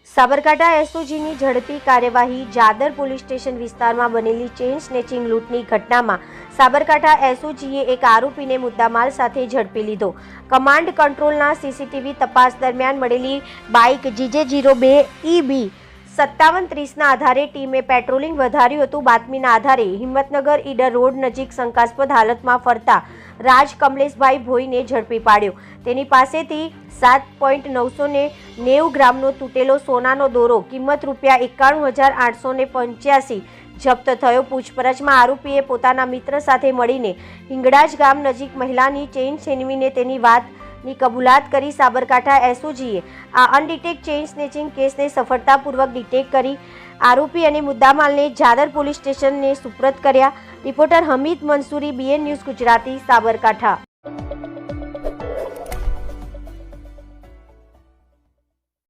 સાબરકાંઠા એસઓજીની ઝડપી કાર્યવાહી જાદર police station વિસ્તારમાં બનેલી ચેઇન સ્નેચિંગ લૂંટની ઘટનામાં સાબરકાંઠા એસઓજીએ એક આરોપીને મુદ્દામાલ સાથે ઝડપી લીધો। કમાન્ડ કંટ્રોલના સીસીટીવી તપાસ દરમિયાન મળેલી બાઇક GJ02 EB 5730ના આધારે ટીમે પેટ્રોલિંગ વધાર્યું હતું। બાતમીના આધારે હિંમતનગર ઈડર રોડ નજીક શંકાસ્પદ હાલતમાં ફરતા રાજ કમલેશભાઈ ભોઈને ઝડપી પાડ્યો। તેની પાસેથી 7.990 ગ્રામનો તૂટેલો સોનાનો દોરો કિંમત ₹91,885 જપ્ત થયો। પૂછપરછમાં આરોપીએ પોતાના મિત્ર સાથે મળીને હિંગળાજ ગામ નજીક મહિલાની ચેઇન છીનવીને તેની વાતની કબૂલાત કરી। સાબરકાંઠા એસઓજીએ આ અનડિટેક્ટ ચેઇન સ્નેચિંગ કેસને સફળતાપૂર્વક ડિટેક્ટ કરી આરોપી અને મુદ્દામાલને જાદર પોલીસ સ્ટેશનને સુપ્રત કર્યા। Reporter Hamid Mansuri, BN news Gujarati, Sabarkantha.